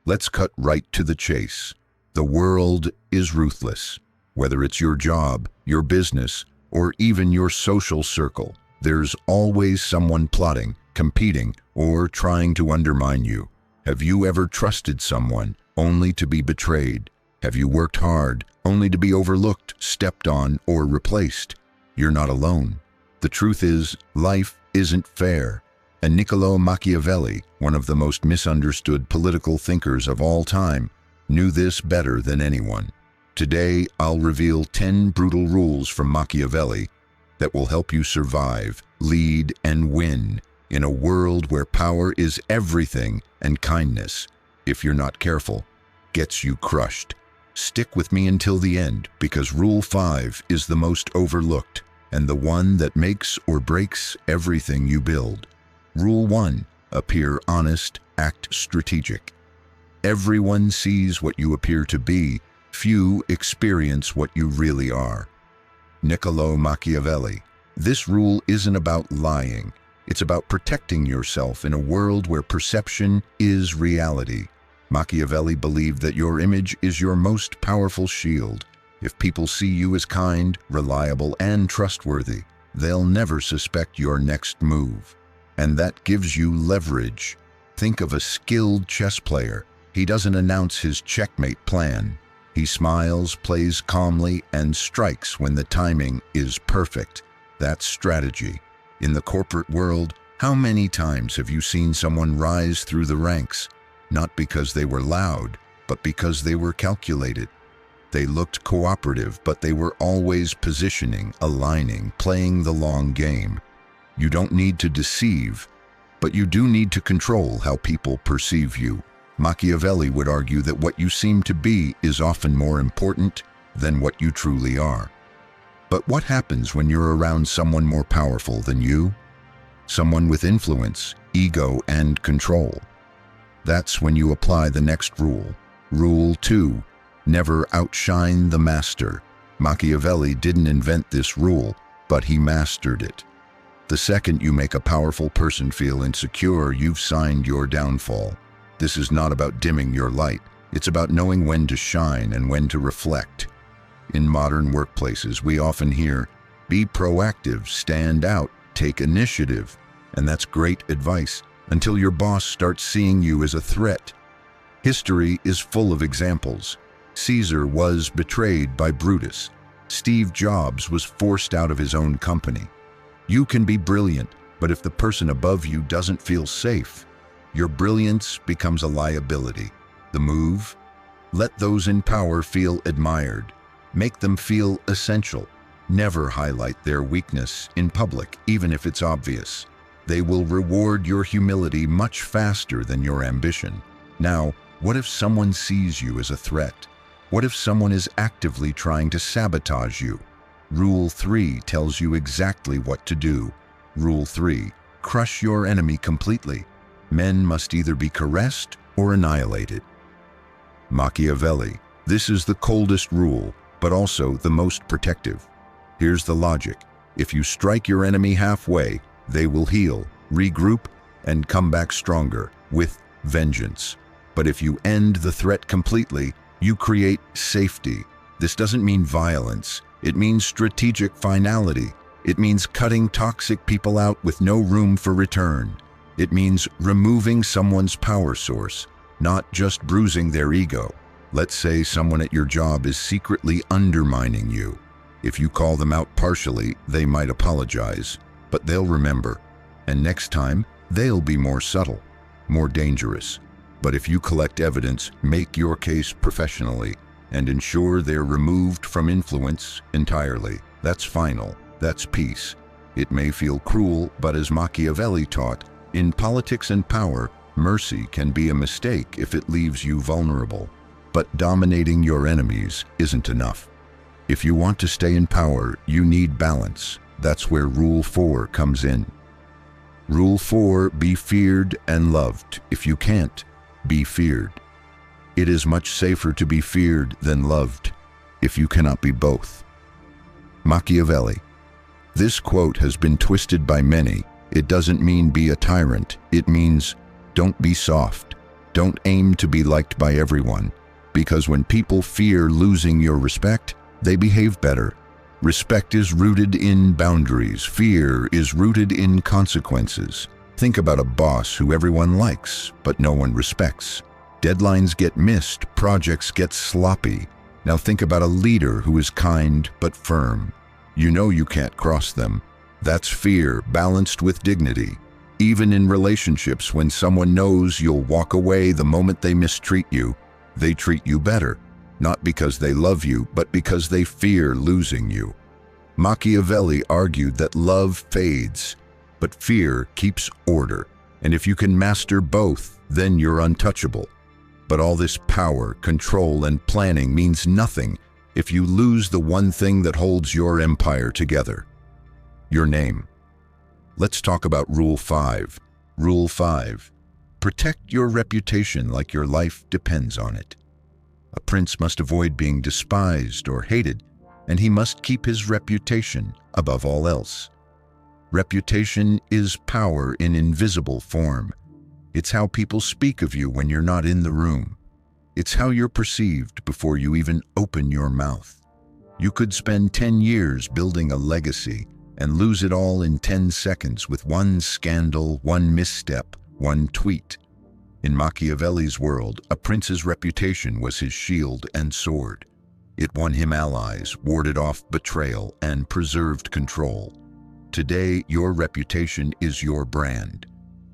Let's cut right to the chase. The world is ruthless. Whether it's your job, your business, or even your social circle, there's always someone plotting, competing, or trying to undermine you. Have you ever trusted someone only to be betrayed? Have you worked hard only to be overlooked, stepped on, or replaced? You're not alone. The truth is, life isn't fair. And Niccolo Machiavelli, one of the most misunderstood political thinkers of all time, knew this better than anyone. Today, I'll reveal 10 brutal rules from Machiavelli that will help you survive, lead, and win in a world where power is everything and kindness, if you're not careful, gets you crushed. Stick with me until the end, because Rule 5 is the most overlooked and the one that makes or breaks everything you build. Rule 1. Appear honest, act strategic. Everyone sees what you appear to be. Few experience what you really are. Niccolo Machiavelli. This rule isn't about lying. It's about protecting yourself in a world where perception is reality. Machiavelli believed that your image is your most powerful shield. If people see you as kind, reliable, and trustworthy, they'll never suspect your next move. And that gives you leverage. Think of a skilled chess player. He doesn't announce his checkmate plan. He smiles, plays calmly, and strikes when the timing is perfect. That's strategy. In the corporate world, how many times have you seen someone rise through the ranks? Not because they were loud, but because they were calculated. They looked cooperative, but they were always positioning, aligning, playing the long game. You don't need to deceive, but you do need to control how people perceive you. Machiavelli would argue that what you seem to be is often more important than what you truly are. But what happens when you're around someone more powerful than you? Someone with influence, ego, and control. That's when you apply the next rule. Rule 2. Never outshine the master. Machiavelli didn't invent this rule, but he mastered it. The second you make a powerful person feel insecure, you've signed your downfall. This is not about dimming your light. It's about knowing when to shine and when to reflect. In modern workplaces, we often hear, be proactive, stand out, take initiative. And that's great advice until your boss starts seeing you as a threat. History is full of examples. Caesar was betrayed by Brutus. Steve Jobs was forced out of his own company. You can be brilliant, but if the person above you doesn't feel safe, your brilliance becomes a liability. The move? Let those in power feel admired. Make them feel essential. Never highlight their weakness in public, even if it's obvious. They will reward your humility much faster than your ambition. Now, what if someone sees you as a threat? What if someone is actively trying to sabotage you? Rule 3 tells you exactly what to do. Rule 3. Crush your enemy completely. Men must either be caressed or annihilated. Machiavelli. This is the coldest rule, but also the most protective. Here's the logic. If you strike your enemy halfway, they will heal, regroup, and come back stronger, with vengeance. But if you end the threat completely, you create safety. This doesn't mean violence. It means strategic finality. It means cutting toxic people out with no room for return. It means removing someone's power source, not just bruising their ego. Let's say someone at your job is secretly undermining you. If you call them out partially, they might apologize, but they'll remember. And next time, they'll be more subtle, more dangerous. But if you collect evidence, make your case professionally, and ensure they're removed from influence entirely. That's final. That's peace. It may feel cruel, but as Machiavelli taught, in politics and power, mercy can be a mistake if it leaves you vulnerable. But dominating your enemies isn't enough. If you want to stay in power, you need balance. That's where Rule 4 comes in. Rule 4, be feared and loved. If you can't, be feared. It is much safer to be feared than loved, if you cannot be both. Machiavelli. This quote has been twisted by many. It doesn't mean be a tyrant. It means don't be soft. Don't aim to be liked by everyone, because when people fear losing your respect, they behave better. Respect is rooted in boundaries. Fear is rooted in consequences. Think about a boss who everyone likes, but no one respects. Deadlines get missed, projects get sloppy. Now think about a leader who is kind but firm. You know you can't cross them. That's fear balanced with dignity. Even in relationships, when someone knows you'll walk away the moment they mistreat you, they treat you better. Not because they love you, but because they fear losing you. Machiavelli argued that love fades, but fear keeps order. And if you can master both, then you're untouchable. But all this power, control, and planning means nothing if you lose the one thing that holds your empire together: your name. Let's talk about Rule 5. Rule 5. Protect your reputation like your life depends on it. A prince must avoid being despised or hated, and he must keep his reputation above all else. Reputation is power in invisible form. It's how people speak of you when you're not in the room. It's how you're perceived before you even open your mouth. You could spend 10 years building a legacy and lose it all in 10 seconds with one scandal, one misstep, one tweet. In Machiavelli's world, a prince's reputation was his shield and sword. It won him allies, warded off betrayal, and preserved control. Today, your reputation is your brand.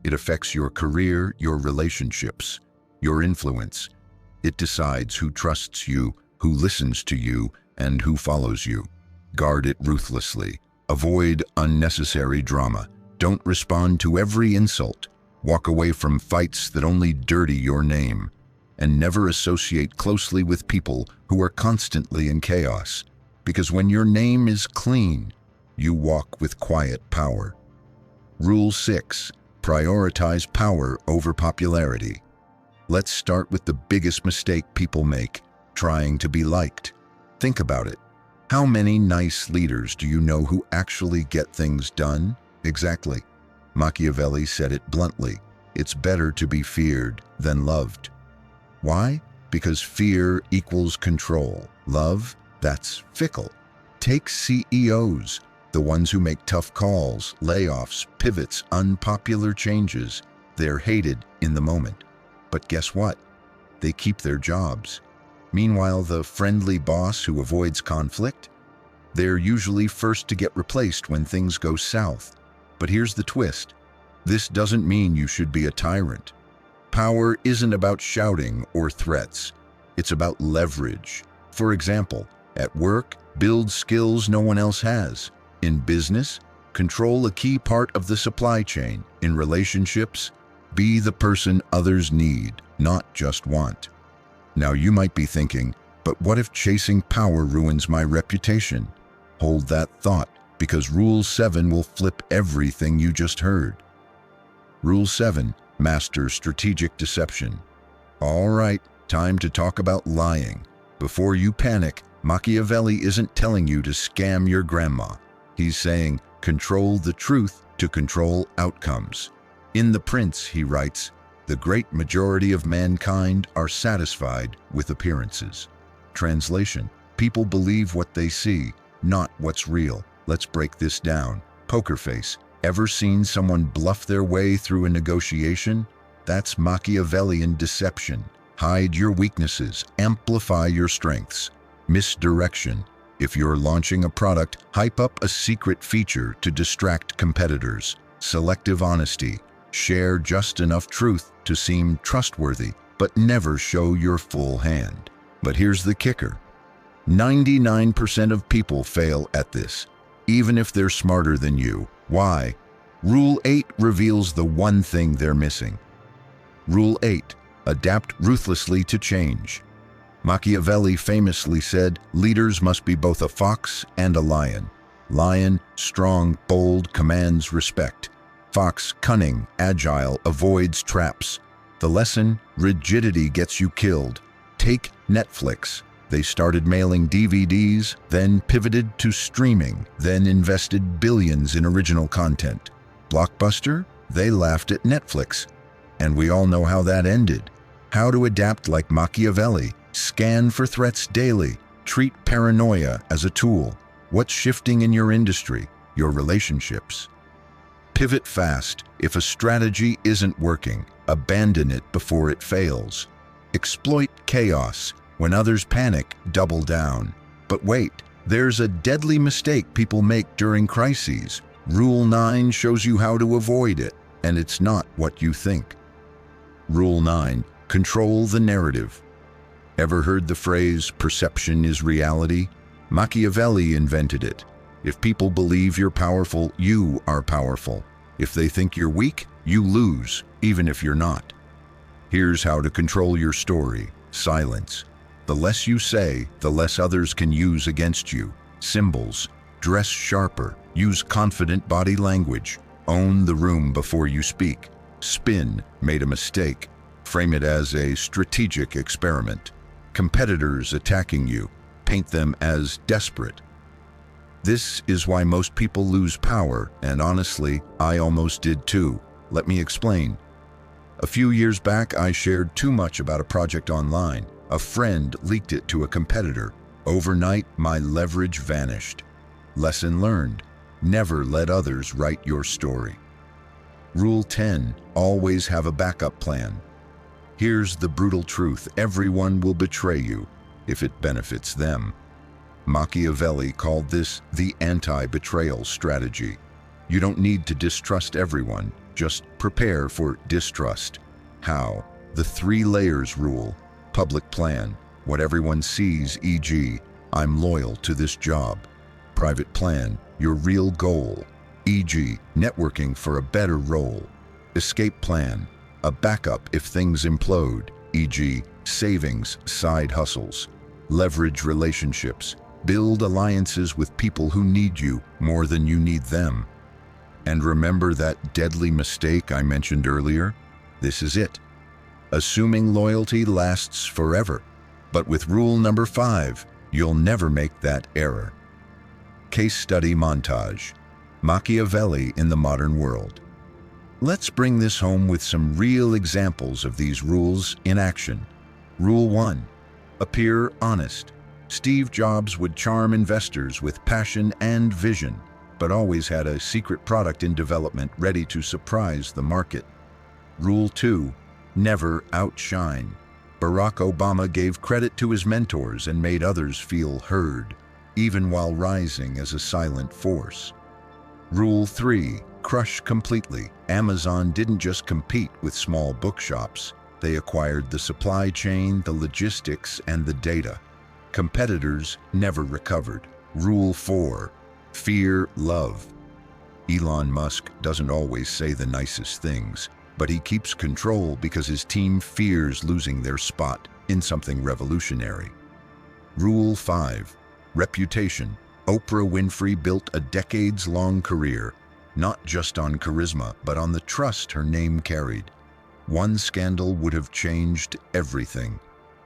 It affects your career, your relationships, your influence. It decides who trusts you, who listens to you, and who follows you. Guard it ruthlessly. Avoid unnecessary drama. Don't respond to every insult. Walk away from fights that only dirty your name. And never associate closely with people who are constantly in chaos. Because when your name is clean, you walk with quiet power. Rule 6. Prioritize power over popularity. Let's start with the biggest mistake people make: trying to be liked. Think about it. How many nice leaders do you know who actually get things done? Exactly. Machiavelli said it bluntly: it's better to be feared than loved. Why? Because fear equals control. Love, that's fickle. Take CEOs. The ones who make tough calls, layoffs, pivots, unpopular changes. They're hated in the moment. But guess what? They keep their jobs. Meanwhile, the friendly boss who avoids conflict? They're usually first to get replaced when things go south. But here's the twist. This doesn't mean you should be a tyrant. Power isn't about shouting or threats. It's about leverage. For example, at work, build skills no one else has. In business, control a key part of the supply chain. In relationships, be the person others need, not just want. Now you might be thinking, but what if chasing power ruins my reputation? Hold that thought, because Rule 7 will flip everything you just heard. Rule 7. Master strategic deception. All right, time to talk about lying. Before you panic, Machiavelli isn't telling you to scam your grandma. He's saying, control the truth to control outcomes. In The Prince, he writes, the great majority of mankind are satisfied with appearances. Translation: people believe what they see, not what's real. Let's break this down. Poker face. Ever seen someone bluff their way through a negotiation? That's Machiavellian deception. Hide your weaknesses, amplify your strengths. Misdirection. If you're launching a product, hype up a secret feature to distract competitors. Selective honesty. Share just enough truth to seem trustworthy, but never show your full hand. But here's the kicker. 99% of people fail at this, even if they're smarter than you. Why? Rule 8 reveals the one thing they're missing. Rule 8. Adapt ruthlessly to change. Machiavelli famously said, leaders must be both a fox and a lion. Lion, strong, bold, commands respect. Fox, cunning, agile, avoids traps. The lesson: rigidity gets you killed. Take Netflix. They started mailing DVDs, then pivoted to streaming, then invested billions in original content. Blockbuster? They laughed at Netflix. And we all know how that ended. How to adapt like Machiavelli. Scan for threats daily. Treat paranoia as a tool. What's shifting in your industry, your relationships? Pivot fast. If a strategy isn't working, abandon it before it fails. Exploit chaos. When others panic, double down. But wait, there's a deadly mistake people make during crises. Rule 9 shows you how to avoid it, and it's not what you think. Rule 9. Control the narrative. Ever heard the phrase, perception is reality? Machiavelli invented it. If people believe you're powerful, you are powerful. If they think you're weak, you lose, even if you're not. Here's how to control your story. Silence. The less you say, the less others can use against you. Symbols. Dress sharper. Use confident body language. Own the room before you speak. Spin. Made a mistake. Frame it as a strategic experiment. Competitors attacking you. Paint them as desperate. This is why most people lose power, and honestly, I almost did too. Let me explain. A few years back, I shared too much about a project online. A friend leaked it to a competitor. Overnight, my leverage vanished. Lesson learned. Never let others write your story. Rule 10. Always have a backup plan. Here's the brutal truth. Everyone will betray you if it benefits them. Machiavelli called this the anti-betrayal strategy. You don't need to distrust everyone, just prepare for distrust. How? The 3 layers rule. Public plan, what everyone sees, e.g., I'm loyal to this job. Private plan, your real goal, e.g., networking for a better role. Escape plan, a backup if things implode, e.g., savings, side hustles. Leverage relationships, build alliances with people who need you more than you need them. And remember that deadly mistake I mentioned earlier? This is it. Assuming loyalty lasts forever. But with rule number 5, you'll never make that error. Case study montage. Machiavelli in the modern world. Let's bring this home with some real examples of these rules in action. Rule 1. Appear honest. Steve Jobs would charm investors with passion and vision, but always had a secret product in development ready to surprise the market. Rule 2. Never outshine. Barack Obama gave credit to his mentors and made others feel heard, even while rising as a silent force. Rule 3. Crush completely. Amazon didn't just compete with small bookshops. They acquired the supply chain, the logistics, and the data. Competitors never recovered. Rule 4. Fear love. Elon Musk doesn't always say the nicest things, but he keeps control because his team fears losing their spot in something revolutionary. Rule 5. Reputation. Oprah Winfrey built a decades-long career, not just on charisma, but on the trust her name carried. One scandal would have changed everything.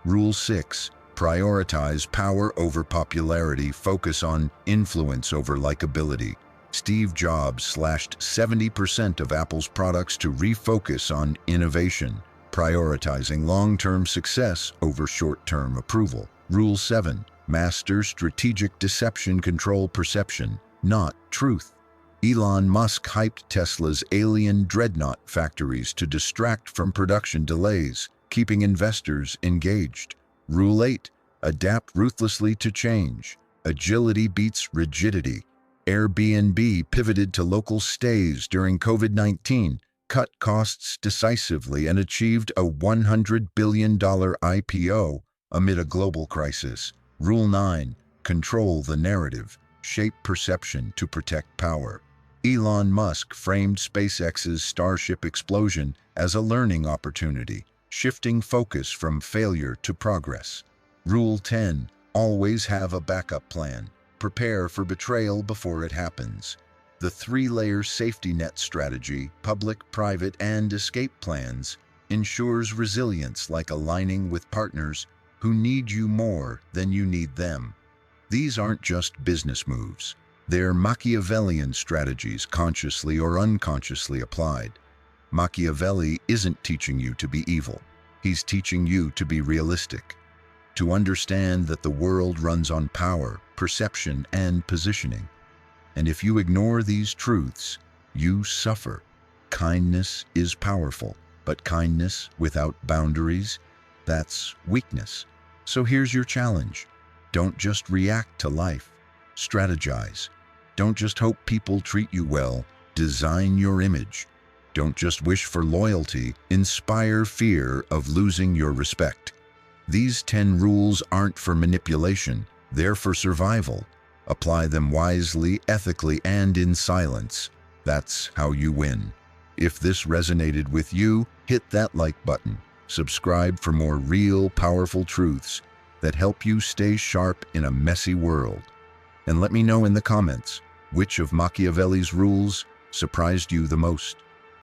Rule 6. Prioritize power over popularity. Focus on influence over likability. Steve Jobs slashed 70% of Apple's products to refocus on innovation, prioritizing long-term success over short-term approval. Rule 7. Master strategic deception. Control perception, not truth. Elon Musk hyped Tesla's alien dreadnought factories to distract from production delays, keeping investors engaged. Rule 8. Adapt ruthlessly to change. Agility beats rigidity. Airbnb pivoted to local stays during COVID-19, cut costs decisively, and achieved a $100 billion IPO amid a global crisis. Rule 9. Control the narrative. Shape perception to protect power. Elon Musk framed SpaceX's Starship explosion as a learning opportunity, shifting focus from failure to progress. Rule 10. Always have a backup plan. Prepare for betrayal before it happens. The 3-layer safety net strategy, public, private, and escape plans, ensures resilience, like aligning with partners who need you more than you need them. These aren't just business moves. They're Machiavellian strategies, consciously or unconsciously applied. Machiavelli isn't teaching you to be evil. He's teaching you to be realistic, to understand that the world runs on power, perception, and positioning. And if you ignore these truths, you suffer. Kindness is powerful, but kindness without boundaries, that's weakness. So here's your challenge. Don't just react to life. Strategize. Don't just hope people treat you well. Design your image. Don't just wish for loyalty. Inspire fear of losing your respect. These 10 rules aren't for manipulation. They're for survival. Apply them wisely, ethically, and in silence. That's how you win. If this resonated with you, hit that like button. Subscribe for more real, powerful truths that help you stay sharp in a messy world. And let me know in the comments, which of Machiavelli's rules surprised you the most?